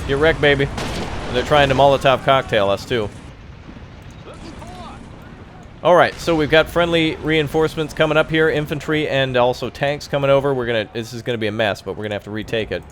Get wrecked, baby. And they're trying to Molotov cocktail us, too. Alright, so we've got friendly reinforcements coming up here. Infantry and also tanks coming over. This is gonna be a mess, but we're gonna have to retake it.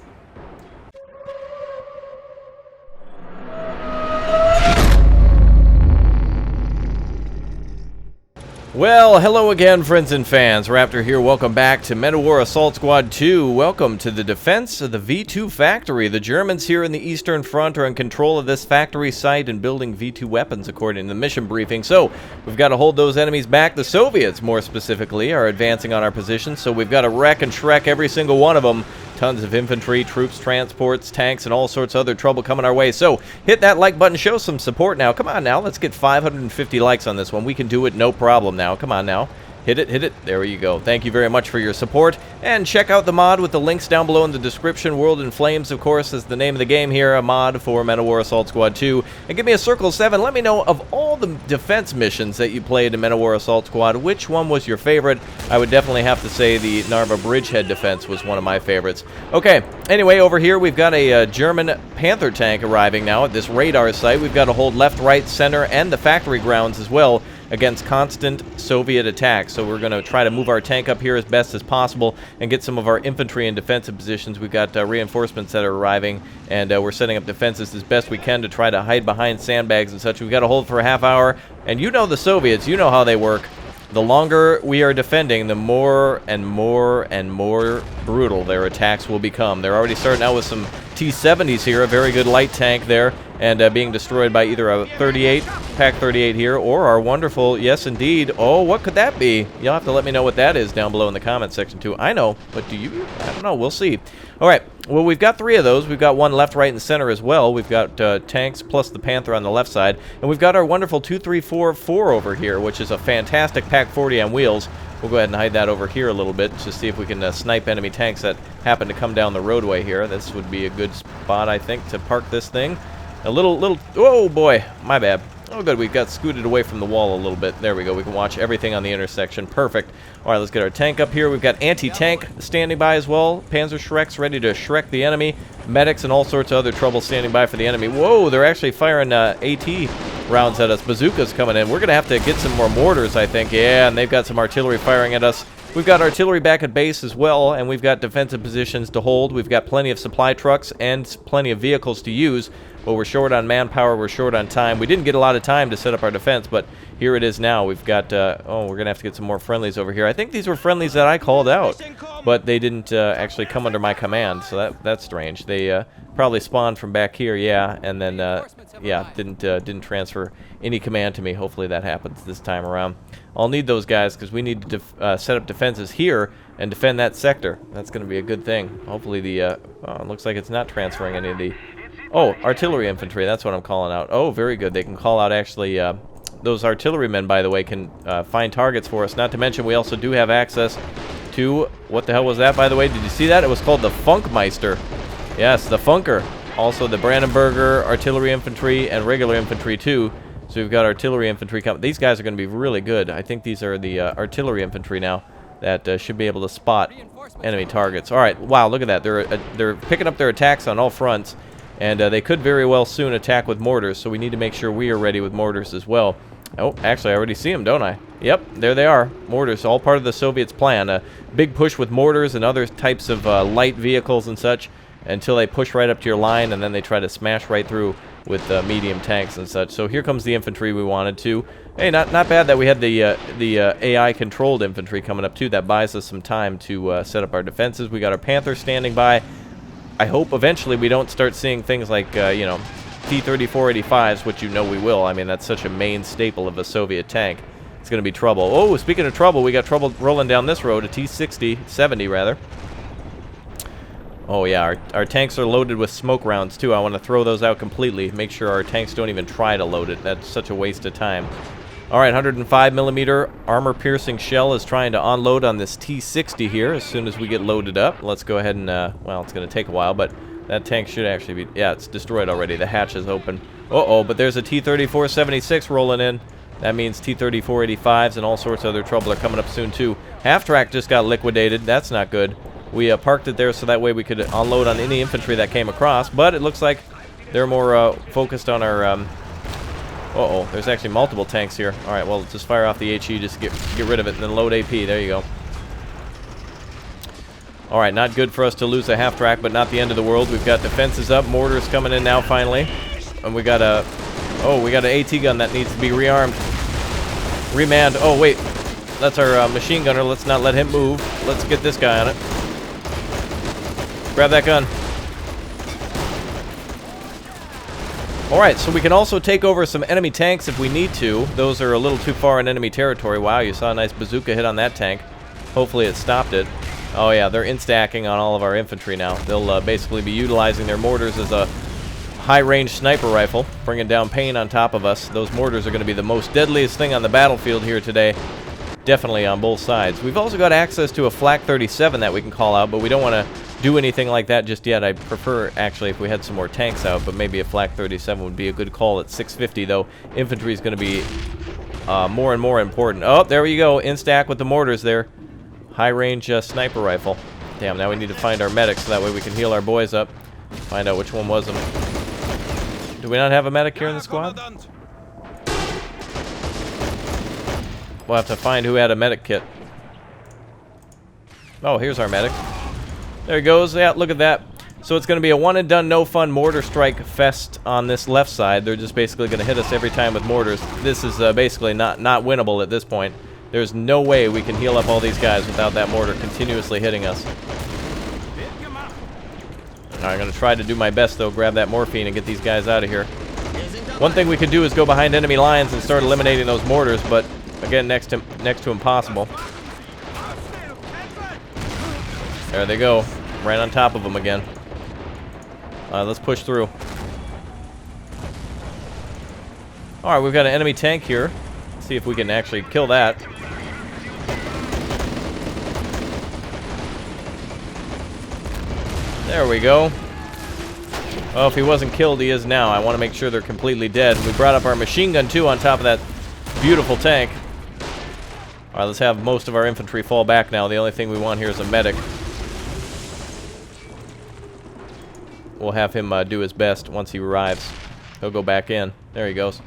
Well, hello again, friends and fans. Raptor here. Welcome back to Medawar Assault Squad 2. Welcome to the defense of the V2 factory. The Germans here in the Eastern Front are in control of this factory site and building V2 weapons, according to the mission briefing. So, we've got to hold those enemies back. The Soviets, more specifically, are advancing on our position, so we've got to wreck and shrek every single one of them. Tons of infantry, troops, transports, tanks, and all sorts of other trouble coming our way. So, hit that like button, show some support now. Come on now, let's get 550 likes on this one. We can do it, no problem now. Come on now. Hit it, hit it. There you go. Thank you very much for your support. And check out the mod with the links down below in the description. World in Flames, of course, is the name of the game here. A mod for Medawar Assault Squad 2. And give me a circle 7. Let me know, of all the defense missions that you played in Medawar Assault Squad, which one was your favorite? I would definitely have to say the Narva Bridgehead defense was one of my favorites. Okay, anyway, over here we've got a German Panther tank arriving now at this radar site. We've got to hold left, right, center, and the factory grounds as well against constant Soviet attacks. So we're going to try to move our tank up here as best as possible and get some of our infantry in defensive positions. We've got reinforcements that are arriving, and we're setting up defenses as best we can to try to hide behind sandbags and such. We've got to hold for a half hour, and you know the Soviets, you know how they work. The longer we are defending, the more and more and more brutal their attacks will become. They're already starting out with some T-70s here, a very good light tank there, and being destroyed by either a 38, Pack 38 here, or our wonderful, yes indeed, oh, what could that be? You'll have to let me know what that is down below in the comment section too. I know, but do you? I don't know, we'll see. Alright, well, we've got 3 of those. We've got one left, right, and center as well. We've got tanks plus the Panther on the left side, and we've got our wonderful 2-3-4-4 over here, which is a fantastic Pack 40 on wheels. We'll go ahead and hide that over here a little bit to see if we can snipe enemy tanks that happen to come down the roadway here. This would be a good spot, I think, to park this thing. A little, oh boy, my bad. Oh good, we've got scooted away from the wall a little bit. There we go, we can watch everything on the intersection. Perfect. Alright, let's get our tank up here. We've got anti-tank standing by as well. Panzer Shreks ready to shrek the enemy. Medics and all sorts of other trouble standing by for the enemy. Whoa, they're actually firing AT rounds at us. Bazookas coming in. We're going to have to get some more mortars, I think. Yeah, and they've got some artillery firing at us. We've got artillery back at base as well, and we've got defensive positions to hold. We've got plenty of supply trucks and plenty of vehicles to use. But we're short on manpower, we're short on time. We didn't get a lot of time to set up our defense, but here it is now. We've got, oh, we're going to have to get some more friendlies over here. I think these were friendlies that I called out, but they didn't actually come under my command, so that's strange. They probably spawned from back here, yeah, and then, yeah, didn't transfer any command to me. Hopefully that happens this time around. I'll need those guys because we need to set up defenses here and defend that sector. That's going to be a good thing. Hopefully the, oh, it looks like it's not transferring any of the... Oh, artillery infantry, that's what I'm calling out. Oh, very good. They can call out, actually, those artillerymen, by the way, can find targets for us. Not to mention, we also do have access to, what the hell was that, by the way? Did you see that? It was called the Funkmeister. Yes, the Funker. Also, the Brandenburger artillery infantry and regular infantry, too. So we've got artillery infantry coming. These guys are going to be really good. I think these are the artillery infantry now that should be able to spot enemy targets. All right, wow, look at that. They're picking up their attacks on all fronts. And they could very well soon attack with mortars, so we need to make sure we are ready with mortars as well. Oh, actually, I already see them, don't I? Yep, there they are. Mortars, all part of the Soviets' plan. A big push with mortars and other types of light vehicles and such until they push right up to your line, and then they try to smash right through with medium tanks and such. So here comes the infantry we wanted to. Hey, not bad that we had the AI-controlled infantry coming up, too. That buys us some time to set up our defenses. We got our Panther standing by. I hope eventually we don't start seeing things like, you know, T-34-85s, which you know we will. I mean, that's such a main staple of a Soviet tank. It's going to be trouble. Oh, speaking of trouble, we got trouble rolling down this road, a T-60, 70 rather. Oh, yeah, our tanks are loaded with smoke rounds, too. I want to throw those out completely. Make sure our tanks don't even try to load it. That's such a waste of time. All right, 105mm armor-piercing shell is trying to unload on this T-60 here as soon as we get loaded up. Let's go ahead and, well, it's going to take a while, but that tank should actually be, yeah, it's destroyed already. The hatch is open. Uh-oh, but there's a T-34-76 rolling in. That means T-34-85s and all sorts of other trouble are coming up soon, too. Half-track just got liquidated. That's not good. We parked it there so that way we could unload on any infantry that came across, but it looks like They're more focused on our... uh-oh, there's actually multiple tanks here. Alright, well, just fire off the HE just to get rid of it, and then load AP. There you go. Alright, not good for us to lose a half-track, but not the end of the world. We've got defenses up, mortars coming in now, finally. And we got a... oh, we got an AT gun that needs to be rearmed. Remanned. Oh, wait. That's our machine gunner. Let's not let him move. Let's get this guy on it. Grab that gun. Alright, so we can also take over some enemy tanks if we need to. Those are a little too far in enemy territory. Wow, you saw a nice bazooka hit on that tank. Hopefully it stopped it. Oh yeah, they're instacking on all of our infantry now. They'll basically be utilizing their mortars as a high-range sniper rifle, bringing down pain on top of us. Those mortars are going to be the most deadliest thing on the battlefield here today. Definitely on both sides. We've also got access to a Flak 37 that we can call out, but we don't want to do anything like that just yet. I prefer, actually, if we had some more tanks out, but maybe a Flak 37 would be a good call at 650, though. Infantry is going to be more and more important. Oh, there we go. Instack with the mortars there. High-range sniper rifle. Damn, now we need to find our medics so that way we can heal our boys up. Find out which one was them. Do we not have a medic here in the squad? We'll have to find who had a medic kit. Oh, here's our medic. There he goes. Yeah, look at that. So it's going to be a one-and-done, no-fun mortar strike fest on this left side. They're just basically going to hit us every time with mortars. This is basically not winnable at this point. There's no way we can heal up all these guys without that mortar continuously hitting us. I'm going to try to do my best, though, grab that morphine and get these guys out of here. One thing we could do is go behind enemy lines and start eliminating those mortars, but again, next to impossible. There they go. Right on top of them again. Let's push through. Alright, we've got an enemy tank here. Let's see if we can actually kill that. There we go. Well, if he wasn't killed, he is now. I want to make sure they're completely dead. We brought up our machine gun, too, on top of that beautiful tank. Alright, let's have most of our infantry fall back now. The only thing we want here is a medic. We'll have him do his best once he arrives. He'll go back in. There he goes.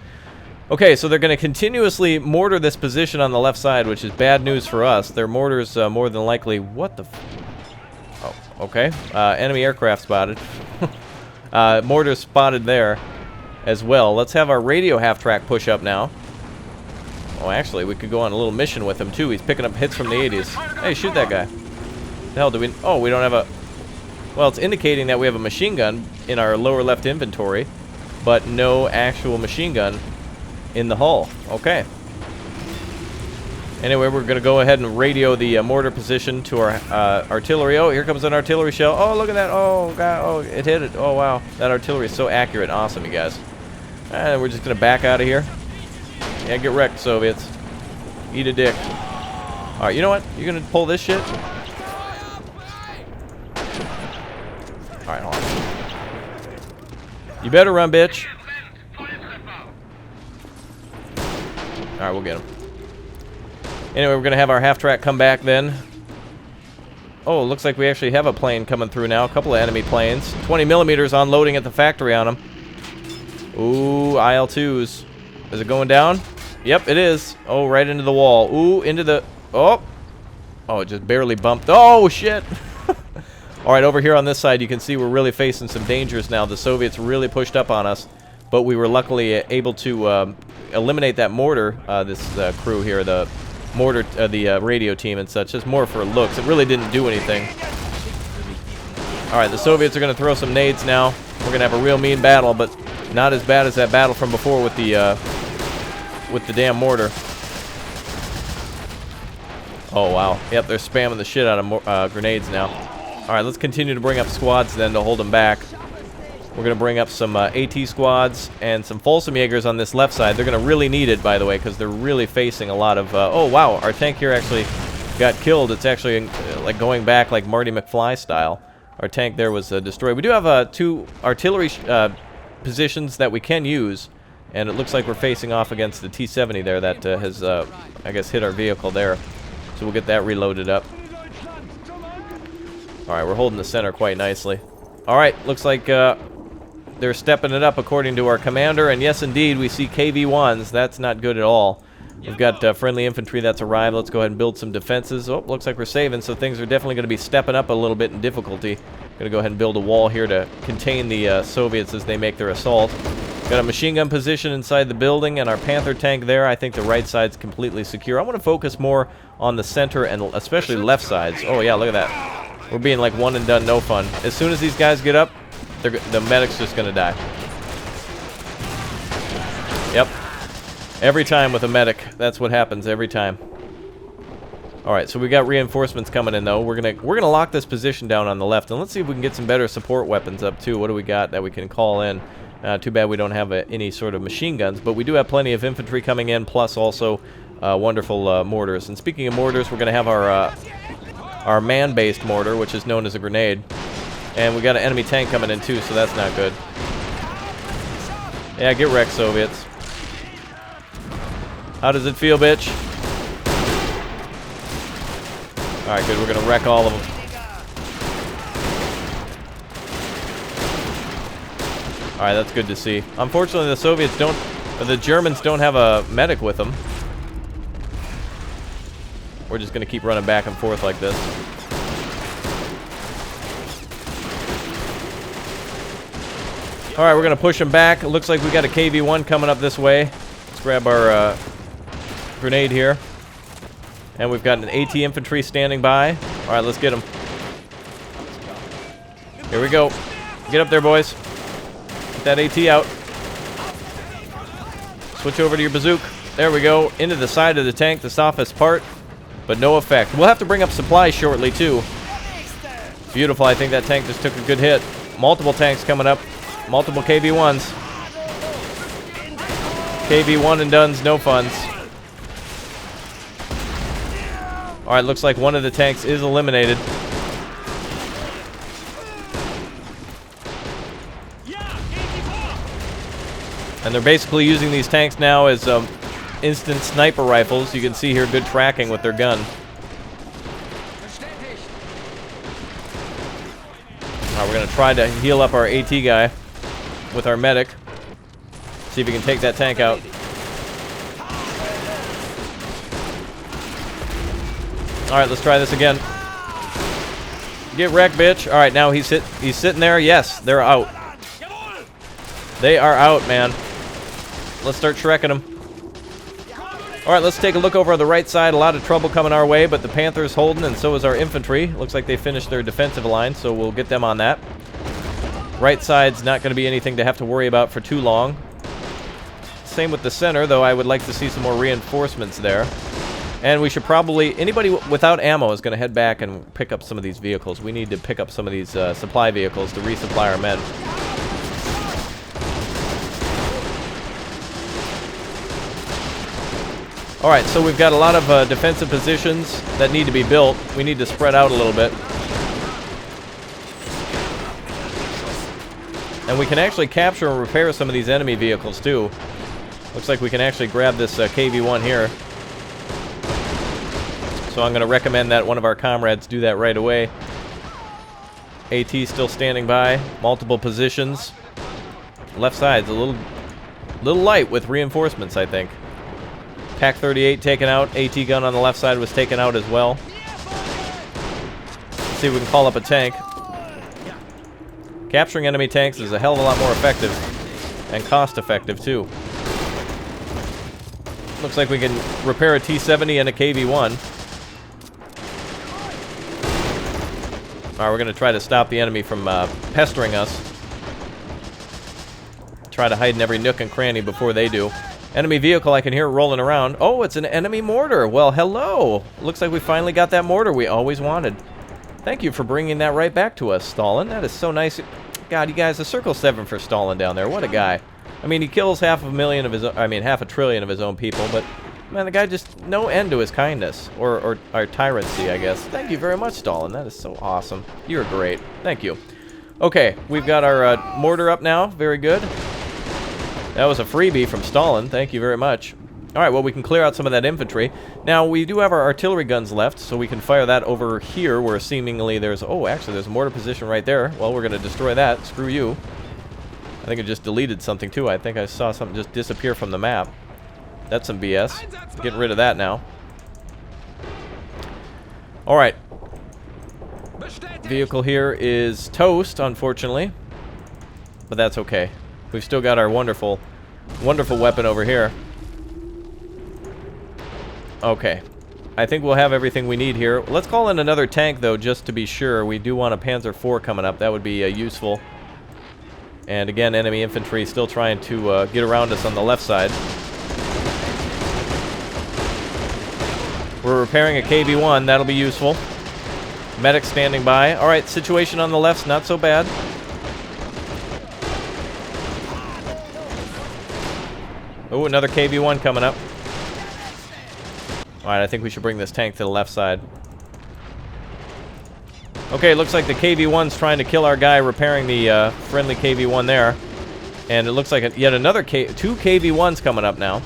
Okay, so they're going to continuously mortar this position on the left side, which is bad news for us. Their mortars more than likely... What the... Oh, okay. Enemy aircraft spotted. Mortars spotted there as well. Let's have our radio half-track push up now. Oh, actually, we could go on a little mission with him, too. He's picking up hits from the 80s. Hey, shoot that guy. The hell do we... Oh, we don't have a... Well, it's indicating that we have a machine gun in our lower left inventory, but no actual machine gun in the hull. Okay. Anyway, we're going to go ahead and radio the mortar position to our artillery. Oh, here comes an artillery shell. Oh, look at that. Oh, God. Oh, it hit it. Oh, wow. That artillery is so accurate. Awesome, you guys. And we're just going to back out of here. Yeah, get wrecked, Soviets. Eat a dick. All right, you know what? You're going to pull this shit? All right, hold on. You better run, bitch. All right, we'll get him. Anyway, we're going to have our half-track come back then. Oh, looks like we actually have a plane coming through now. A couple of enemy planes. 20 millimeters unloading at the factory on them. Ooh, IL-2s. Is it going down? Yep, it is. Oh, right into the wall. Ooh, into the... Oh! Oh, it just barely bumped. Oh, shit! Alright, over here on this side, you can see we're really facing some dangers now. The Soviets really pushed up on us, but we were luckily able to eliminate that mortar, this crew here, the mortar, the radio team and such. Just more for looks. It really didn't do anything. Alright, the Soviets are going to throw some nades now. We're going to have a real mean battle, but not as bad as that battle from before with the damn mortar. Oh, wow. Yep, they're spamming the shit out of grenades now. Alright, let's continue to bring up squads then to hold them back. We're going to bring up some AT squads and some Folsom Jaegers on this left side. They're going to really need it, by the way, because they're really facing a lot of... oh, wow, our tank here actually got killed. It's actually like going back like Marty McFly style. Our tank there was destroyed. We do have 2 artillery positions that we can use, and it looks like we're facing off against the T-70 there that has, I guess, hit our vehicle there. So we'll get that reloaded up. Alright, we're holding the center quite nicely. Alright, looks like They're stepping it up according to our commander, and yes, indeed, we see KV-1s. That's not good at all. We've got friendly infantry that's arrived. Let's go ahead and build some defenses. Oh, looks like we're saving, so things are definitely going to be stepping up a little bit in difficulty. Going to go ahead and build a wall here to contain the Soviets as they make their assault. Got a machine gun position inside the building, and our Panther tank there. I think the right side's completely secure. I want to focus more on the center and especially left sides. Oh, yeah, look at that. We're being like one and done, no fun. As soon as these guys get up, the medic's just going to die. Yep. Every time with a medic. That's what happens every time. Alright, so we got reinforcements coming in, though. We're gonna lock this position down on the left, and let's see if we can get some better support weapons up, too. What do we got that we can call in? Too bad we don't have any sort of machine guns, but we do have plenty of infantry coming in, plus also wonderful mortars. And speaking of mortars, we're gonna have our man-based mortar, which is known as a grenade. And we got an enemy tank coming in, too, so that's not good. Yeah, get wrecked, Soviets. How does it feel, bitch? Alright, good. We're going to wreck all of them. Alright, that's good to see. Unfortunately, the Soviets don't... the Germans don't have a medic with them. We're just going to keep running back and forth like this. Alright, we're going to push them back. It looks like we got a KV-1 coming up this way. Let's grab our grenade here. And we've got an AT infantry standing by. Alright, let's get them. Here we go. Get up there, boys. Get that AT out. Switch over to your bazooka. There we go. Into the side of the tank, the softest part. But no effect. We'll have to bring up supplies shortly, too. Beautiful. I think that tank just took a good hit. Multiple tanks coming up. Multiple KV-1s. KV-1 and done's no funds. Alright, looks like one of the tanks is eliminated. And they're basically using these tanks now as instant sniper rifles. You can see here good tracking with their gun. Alright, we're going to try to heal up our AT guy with our medic. See if we can take that tank out. Alright, let's try this again. Get wrecked, bitch. Alright, now he's sitting there. Yes, they're out. They are out, man. Let's start shrekking them. Alright, let's take a look over on the right side. A lot of trouble coming our way, but the Panther's holding, and so is our infantry. Looks like they finished their defensive line, so we'll get them on that. Right side's not going to be anything to have to worry about for too long. Same with the center, though I would like to see some more reinforcements there. And we should probably... anybody without ammo is going to head back and pick up some of these vehicles. We need to pick up some of these supply vehicles to resupply our men. Alright, so we've got a lot of defensive positions that need to be built. We need to spread out a little bit. And we can actually capture and repair some of these enemy vehicles, too. Looks like we can actually grab this KV-1 here. So I'm going to recommend that one of our comrades do that right away. AT still standing by. Multiple positions. Left side's a little light with reinforcements, I think. PaK-38 taken out. AT gun on the left side was taken out as well. Let's see if we can call up a tank. Capturing enemy tanks is a hell of a lot more effective. And cost effective, too. Looks like we can repair a T-70 and a KV-1. Alright, we're going to try to stop the enemy from pestering us. Try to hide in every nook and cranny before they do. Enemy vehicle, I can hear it rolling around. Oh, it's an enemy mortar. Well, hello. Looks like we finally got that mortar we always wanted. Thank you for bringing that right back to us, Stalin. That is so nice. God, you guys, a circle 7 for Stalin down there. What a guy. I mean, he kills half a trillion of his own people, but man, the guy just no end to his kindness or tyrancy, I guess. Thank you very much, Stalin. That is so awesome. You're great. Thank you. Okay, we've got our mortar up now. Very good. That was a freebie from Stalin. Thank you very much. Alright, well, we can clear out some of that infantry. Now, we do have our artillery guns left, so we can fire that over here, where seemingly there's... oh, actually, there's a mortar position right there. Well, we're going to destroy that. Screw you. think it just deleted something too. I think I saw something just disappear from the map. That's some BS. Getting rid of that now. Alright. Vehicle here is toast, unfortunately. But that's okay. We've still got our wonderful, wonderful weapon over here. Okay. I think we'll have everything we need here. Let's call in another tank, though, just to be sure. We do want a Panzer IV coming up. That would be useful. And again, enemy infantry still trying to get around us on the left side. We're repairing a KV-1. That'll be useful. Medic standing by. Alright, situation on the left's not so bad. Oh, another KV-1 coming up. Alright, I think we should bring this tank to the left side. Okay, looks like the KV-1's trying to kill our guy repairing the friendly KV-1 there. And it looks like yet another two KV-1s coming up now.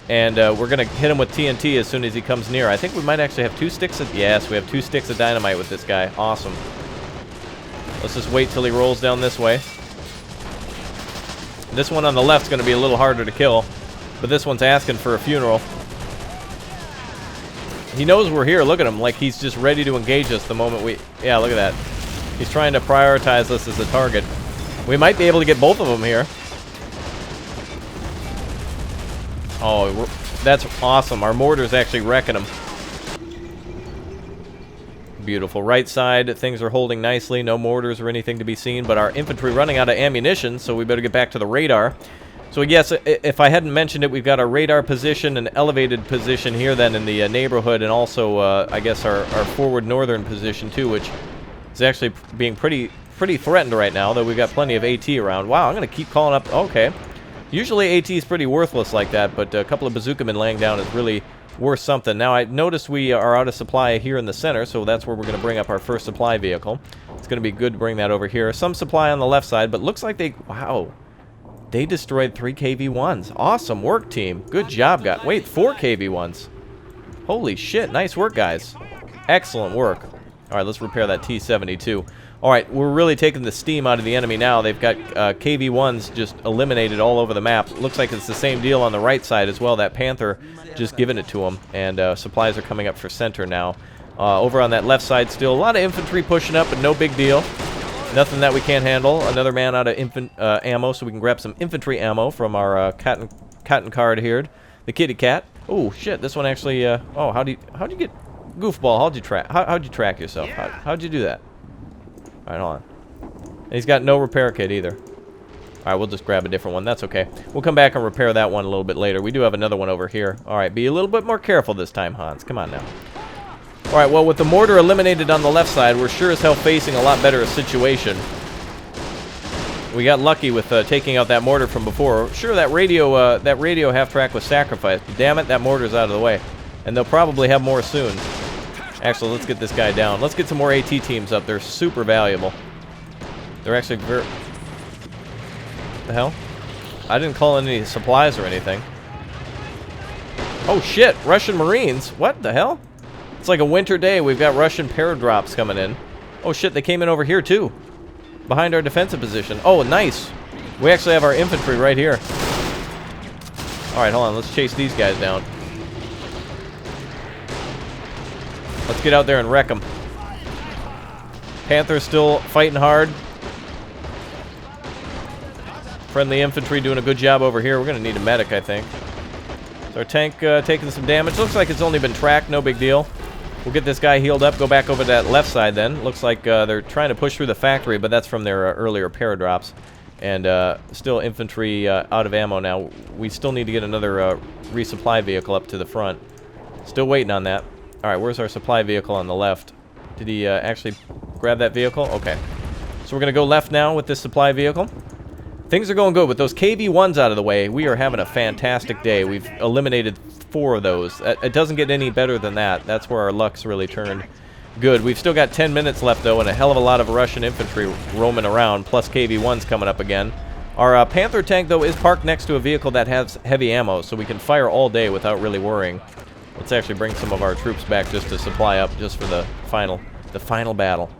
And we're going to hit him with TNT as soon as he comes near. I think we might actually have 2 sticks of... Yes, we have 2 sticks of dynamite with this guy. Awesome. Let's just wait till he rolls down this way. This one on the left's going to be a little harder to kill. But this one's asking for a funeral. He knows we're here. Look at him. Like he's just ready to engage us the moment we... Yeah, look at that. He's trying to prioritize us as a target. We might be able to get both of them here. Oh, that's awesome. Our mortar's actually wrecking them. Beautiful. Right side, things are holding nicely. No mortars or anything to be seen, but our infantry running out of ammunition, so we better get back to the radar. So yes, if I hadn't mentioned it, we've got our radar position, an elevated position here then in the neighborhood, and also, I guess, our forward northern position too, which is actually being pretty threatened right now, though we've got plenty of AT around. Wow, I'm going to keep calling up... Okay. Usually AT is pretty worthless like that, but a couple of bazooka men laying down is really worth something. Now, I noticed we are out of supply here in the center, so that's where we're going to bring up our first supply vehicle. It's going to be good to bring that over here. Some supply on the left side, but looks like they... Wow. They destroyed 3 KV-1s. Awesome work, team. Good job, guys. Wait, 4 KV-1s. Holy shit. Nice work, guys. Excellent work. All right, let's repair that T-72. All right, we're really taking the steam out of the enemy now. They've got KV-1s just eliminated all over the map. Looks like it's the same deal on the right side as well. That Panther just giving it to them, and supplies are coming up for center now. Over on that left side still, a lot of infantry pushing up, but no big deal. Nothing that we can't handle. Another man out of ammo, so we can grab some infantry ammo from our cotton card here. The kitty cat. Oh shit! This one actually. Oh, how'd you get goofball? How'd you track yourself? How'd you do that? All right, hold on. And he's got no repair kit either. All right, we'll just grab a different one. That's okay. We'll come back and repair that one a little bit later. We do have another one over here. All right, be a little bit more careful this time, Hans. Come on now. All right, well, with the mortar eliminated on the left side, we're sure as hell facing a lot better a situation. We got lucky with taking out that mortar from before. Sure, that radio half-track was sacrificed. But damn it, that mortar's out of the way. And they'll probably have more soon. Actually, let's get this guy down. Let's get some more AT teams up. They're super valuable. They're actually very... What the hell? I didn't call in any supplies or anything. Oh, shit. Russian Marines. What the hell? It's like a winter day. We've got Russian paradrops coming in. Oh, shit. They came in over here, too. Behind our defensive position. Oh, nice. We actually have our infantry right here. All right, hold on. Let's chase these guys down. Let's get out there and wreck them. Panther's still fighting hard. Friendly infantry doing a good job over here. We're going to need a medic, I think. So our tank taking some damage. Looks like it's only been tracked. No big deal. We'll get this guy healed up. Go back over to that left side then. Looks like they're trying to push through the factory, but that's from their earlier paradrops. And still infantry out of ammo now. We still need to get another resupply vehicle up to the front. Still waiting on that. All right, where's our supply vehicle on the left? Did he actually grab that vehicle? Okay. So we're going to go left now with this supply vehicle. Things are going good. With those KV-1s out of the way, we are having a fantastic day. We've eliminated 4 of those. It doesn't get any better than that. That's where our luck's really turned good. We've still got 10 minutes left, though, and a hell of a lot of Russian infantry roaming around, plus KV-1s coming up again. Our Panther tank, though, is parked next to a vehicle that has heavy ammo, so we can fire all day without really worrying. Let's actually bring some of our troops back just to supply up just for the final battle.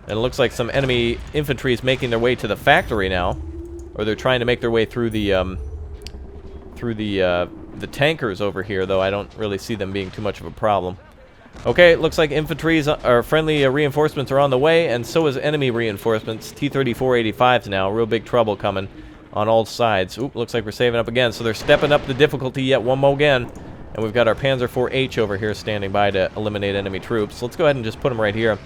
And it looks like some enemy infantry is making their way to the factory now. Or they're trying to make their way through the tankers over here, though I don't really see them being too much of a problem. Okay, it looks like infantry's or friendly reinforcements are on the way, and so is enemy reinforcements. T-34-85s now. Real big trouble coming on all sides. Oop, looks like we're saving up again. So they're stepping up the difficulty yet one more again. And we've got our Panzer IV-H over here standing by to eliminate enemy troops. Let's go ahead and just put him right here.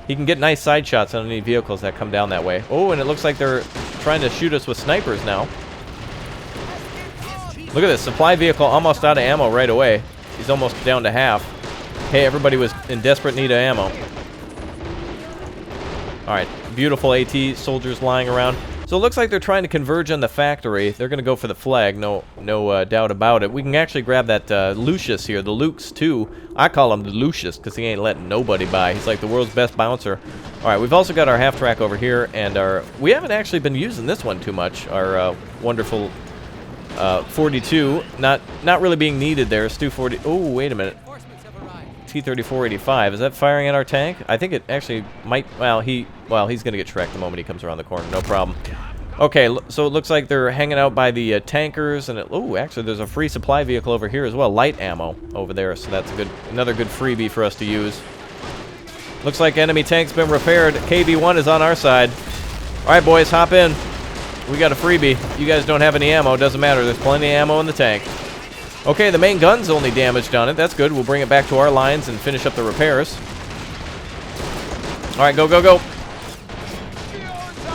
He can get nice side shots on any vehicles that come down that way. Oh, and it looks like they're trying to shoot us with snipers now. Look at this. Supply vehicle almost out of ammo right away. He's almost down to half. Hey, everybody was in desperate need of ammo. Alright, beautiful AT soldiers lying around. So it looks like they're trying to converge on the factory. They're going to go for the flag, no doubt about it. We can actually grab that Lucius here, the Lukes too. I call him the Lucius because he ain't letting nobody by. He's like the world's best bouncer. Alright, we've also got our half-track over here, and we haven't actually been using this one too much. Our wonderful 42, not really being needed there. Stu 40. Oh, wait a minute. T-34-85. Is that firing at our tank? I think it actually might. Well, he's going to get Shrek the moment he comes around the corner. No problem. Okay, so it looks like they're hanging out by the tankers, and oh, actually, there's a free supply vehicle over here as well. Light ammo over there, so that's another good freebie for us to use. Looks like enemy tank's been repaired. KV-1 is on our side. All right, boys, hop in. We got a freebie. You guys don't have any ammo. Doesn't matter. There's plenty of ammo in the tank. Okay, the main gun's only damaged on it. That's good. We'll bring it back to our lines and finish up the repairs. All right, go, go, go.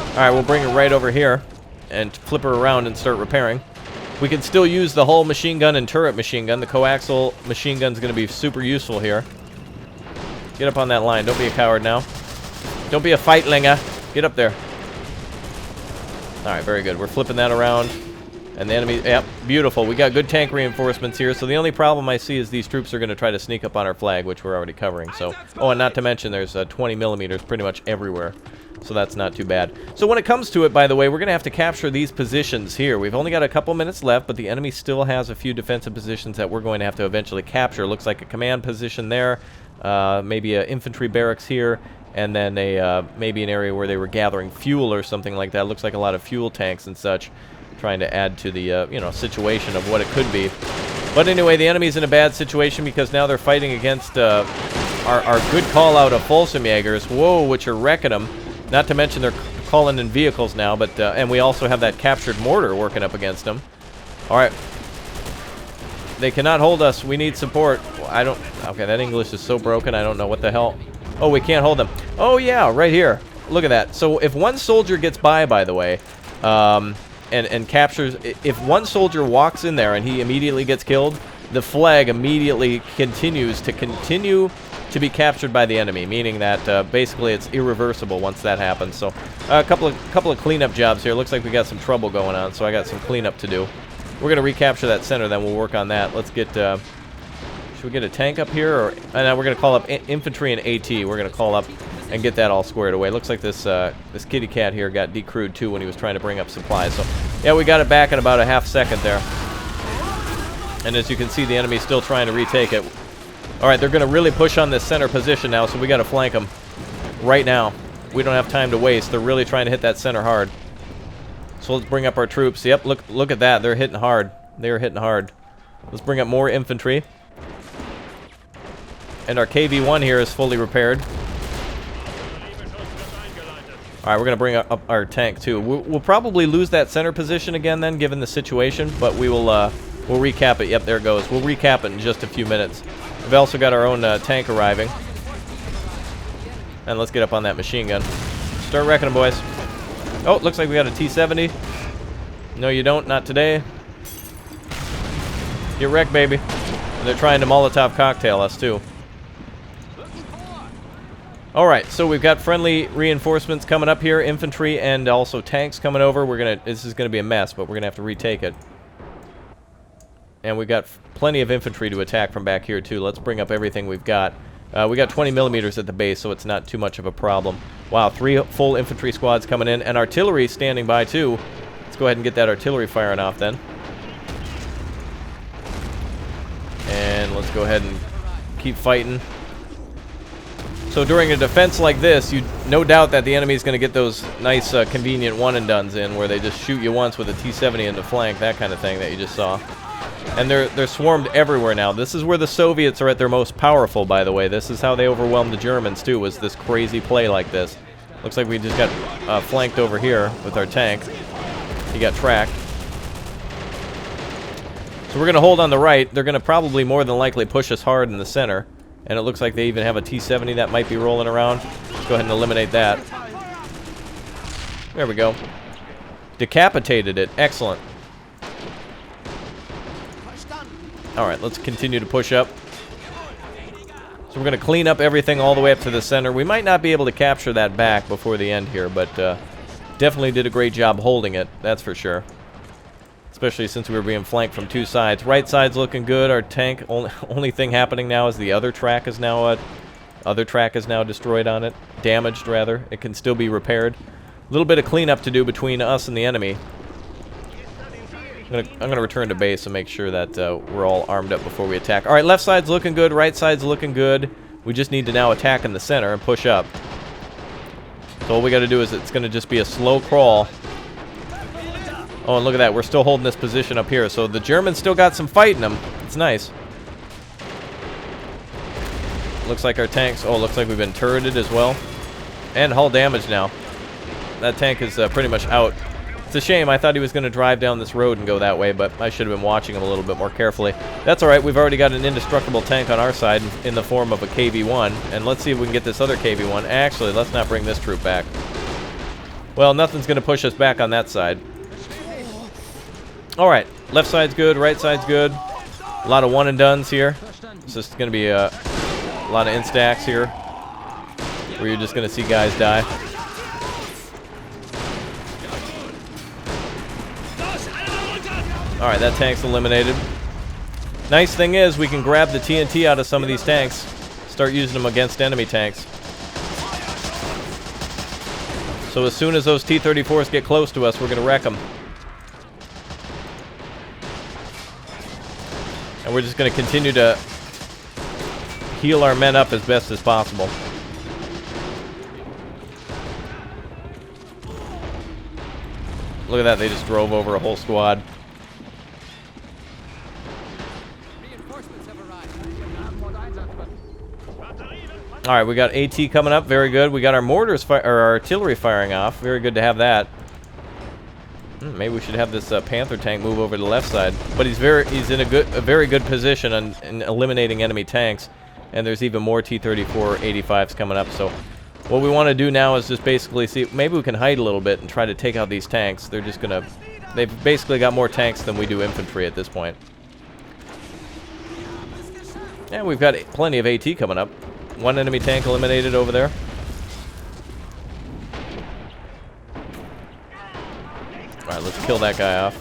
All right, we'll bring it right over here and flip her around and start repairing. We can still use the whole machine gun and turret machine gun. The coaxial machine gun's going to be super useful here. Get up on that line. Don't be a coward now. Don't be a fightlinger. Get up there. All right, very good. We're flipping that around. And the enemy, yep, beautiful. We got good tank reinforcements here, so the only problem I see is these troops are going to try to sneak up on our flag, which we're already covering. So, oh, and not to mention there's 20 millimeters pretty much everywhere, so that's not too bad. So when it comes to it, by the way, we're going to have to capture these positions here. We've only got a couple minutes left, but the enemy still has a few defensive positions that we're going to have to eventually capture. Looks like a command position there, maybe an infantry barracks here, and then maybe an area where they were gathering fuel or something like that. Looks like a lot of fuel tanks and such, trying to add to the situation of what it could be. But anyway, the enemy's in a bad situation because now they're fighting against our good call out of Folsomjägers, whoa, which are wrecking them. Not to mention they're calling in vehicles now, but and we also have that captured mortar working up against them. All right, they cannot hold us. We need support. Okay, that English is so broken. I don't know what the hell. Oh, we can't hold them. Oh yeah, right here. Look at that. So if one soldier gets by the way, and captures, if one soldier walks in there and he immediately gets killed, the flag immediately continues to be captured by the enemy, meaning that basically it's irreversible once that happens. So a couple of cleanup jobs here. Looks like we got some trouble going on, so I got some cleanup to do. We're gonna recapture that center, then we'll work on that. Let's get should we get a tank up here, or we're gonna call up infantry and AT. We're gonna call up and get that all squared away. Looks like this kitty cat here got decrewed too when he was trying to bring up supplies. So yeah, we got it back in about a half second there. And as you can see, the enemy's still trying to retake it. All right, they're going to really push on this center position now, so we got to flank them right now. We don't have time to waste. They're really trying to hit that center hard. So let's bring up our troops. Yep, look at that. They're hitting hard. They're hitting hard. Let's bring up more infantry. And our KV-1 here is fully repaired. All right, we're going to bring up our tank too. We'll probably lose that center position again then, given the situation, but we'll recap it. Yep, there it goes. We'll recap it in just a few minutes. We've also got our own tank arriving. And let's get up on that machine gun. Start wrecking them, boys. Oh, looks like we got a T-70. No, you don't. Not today. Get wrecked, baby. And they're trying to Molotov cocktail us too. Alright, so we've got friendly reinforcements coming up here, infantry and also tanks coming over. This is gonna be a mess, but we're gonna have to retake it. And we've got plenty of infantry to attack from back here too. Let's bring up everything we've got. We got 20 millimeters at the base, so it's not too much of a problem. Wow, 3 full infantry squads coming in, and artillery standing by too. Let's go ahead and get that artillery firing off then. And let's go ahead and keep fighting. So during a defense like this, you no doubt that the enemy is going to get those nice, convenient one-and-dones in, where they just shoot you once with a T-70 in the flank, that kind of thing that you just saw. And they're swarmed everywhere now. This is where the Soviets are at their most powerful, by the way. This is how they overwhelmed the Germans, too, was this crazy play like this. Looks like we just got flanked over here with our tank. He got tracked. So we're going to hold on the right. They're going to probably more than likely push us hard in the center. And it looks like they even have a T-70 that might be rolling around. Let's go ahead and eliminate that. There we go. Decapitated it. Excellent. Alright, let's continue to push up. So we're going to clean up everything all the way up to the center. We might not be able to capture that back before the end here, but definitely did a great job holding it, that's for sure. Especially since we were being flanked from two sides. Right side's looking good. Our tank, only thing happening now is the other track is now destroyed on it. Damaged, rather. It can still be repaired. A little bit of cleanup to do between us and the enemy. I'm gonna return to base and make sure that we're all armed up before we attack. Alright, left side's looking good, right side's looking good. We just need to now attack in the center and push up. So all we gotta do is it's gonna just be a slow crawl. Oh, and look at that, we're still holding this position up here. So the Germans still got some fight in them. It's nice. Looks like our tanks, oh, looks like we've been turreted as well. And hull damage now. That tank is pretty much out. It's a shame. I thought he was going to drive down this road and go that way, but I should have been watching him a little bit more carefully. That's alright. We've already got an indestructible tank on our side in the form of a KV-1. And let's see if we can get this other KV-1. Actually, let's not bring this troop back. Well, nothing's going to push us back on that side. Alright. Left side's good. Right side's good. A lot of one-and-dones here. It's just going to be a lot of instax here, where you're just going to see guys die. Alright, that tank's eliminated. Nice thing is, we can grab the TNT out of some of these tanks. Start using them against enemy tanks. So as soon as those T-34s get close to us, we're going to wreck them. And we're just going to continue to heal our men up as best as possible. Look at that, they just drove over a whole squad. Alright, we got AT coming up, very good. We got our mortars, or our artillery firing off. Very good to have that. Maybe we should have this Panther tank move over to the left side. But he's in a very good position in eliminating enemy tanks. And there's even more T-34 85s coming up. So what we want to do now is just basically see, maybe we can hide a little bit and try to take out these tanks. They're just gonna, they've basically got more tanks than we do infantry at this point. And we've got plenty of AT coming up. One enemy tank eliminated over there. Alright, let's kill that guy off.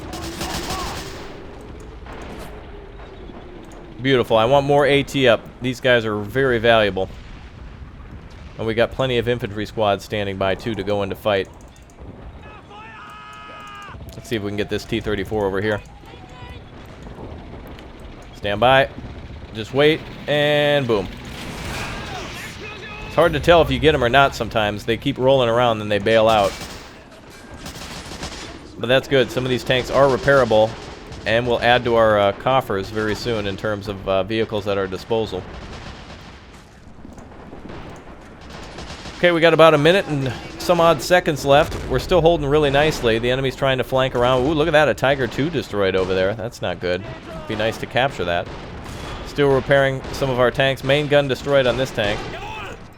Beautiful. I want more AT up. These guys are very valuable. And we got plenty of infantry squads standing by, too, to go into fight. Let's see if we can get this T-34 over here. Stand by. Just wait. And boom. It's hard to tell if you get them or not sometimes. They keep rolling around, then they bail out. But that's good. Some of these tanks are repairable, and will add to our coffers very soon in terms of vehicles at our disposal. Okay, we got about a minute and some odd seconds left. We're still holding really nicely. The enemy's trying to flank around. Ooh, look at that. A Tiger II destroyed over there. That's not good. It'd be nice to capture that. Still repairing some of our tanks. Main gun destroyed on this tank,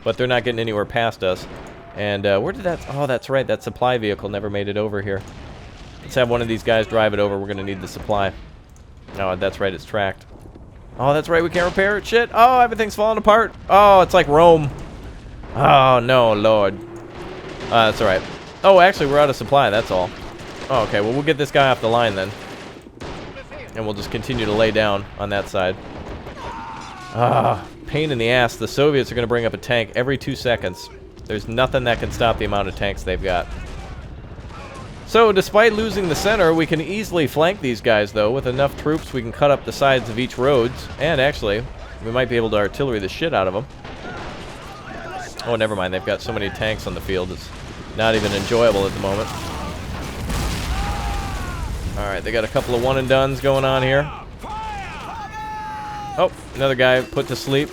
but they're not getting anywhere past us. And where did that... Oh, that's right. That supply vehicle never made it over here. Let's have one of these guys drive it over. We're going to need the supply. Oh, that's right. It's tracked. Oh, that's right. We can't repair it. Shit. Oh, everything's falling apart. Oh, it's like Rome. Oh, no, Lord. That's all right. Oh, actually, we're out of supply. That's all. Oh, okay. Well, we'll get this guy off the line then. And we'll just continue to lay down on that side. Ah, pain in the ass. The Soviets are going to bring up a tank every 2 seconds. There's nothing that can stop the amount of tanks they've got. So, despite losing the center, we can easily flank these guys, though. With enough troops, we can cut up the sides of each roads. And, actually, we might be able to artillery the shit out of them. Oh, never mind. They've got so many tanks on the field. It's not even enjoyable at the moment. Alright, they got a couple of one-and-dones going on here. Oh, another guy put to sleep.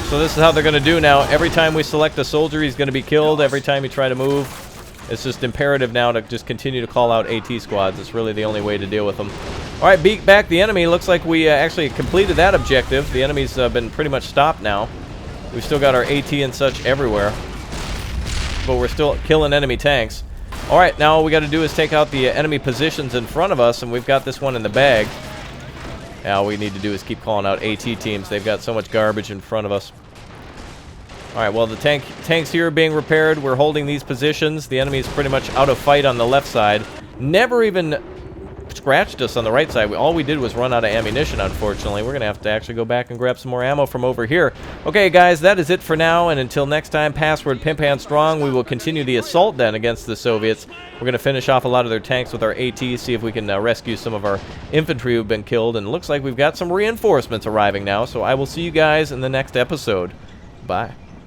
So this is how they're going to do now. Every time we select a soldier, he's going to be killed. Every time you try to move, it's just imperative now to just continue to call out AT squads. It's really the only way to deal with them. Alright, beat back the enemy. Looks like we actually completed that objective. The enemy's been pretty much stopped now. We've still got our AT and such everywhere. But we're still killing enemy tanks. Alright, now all we got to do is take out the enemy positions in front of us, and we've got this one in the bag. Now all we need to do is keep calling out AT teams. They've got so much garbage in front of us. Alright, well, the tanks here are being repaired. We're holding these positions. The enemy is pretty much out of fight on the left side. Never even scratched us on the right side. All we did was run out of ammunition, unfortunately. We're going to have to actually go back and grab some more ammo from over here. Okay, guys, that is it for now, and until next time, password Pimpan Strong, we will continue the assault then against the Soviets. We're going to finish off a lot of their tanks with our AT, see if we can rescue some of our infantry who've been killed, and it looks like we've got some reinforcements arriving now, so I will see you guys in the next episode. Bye.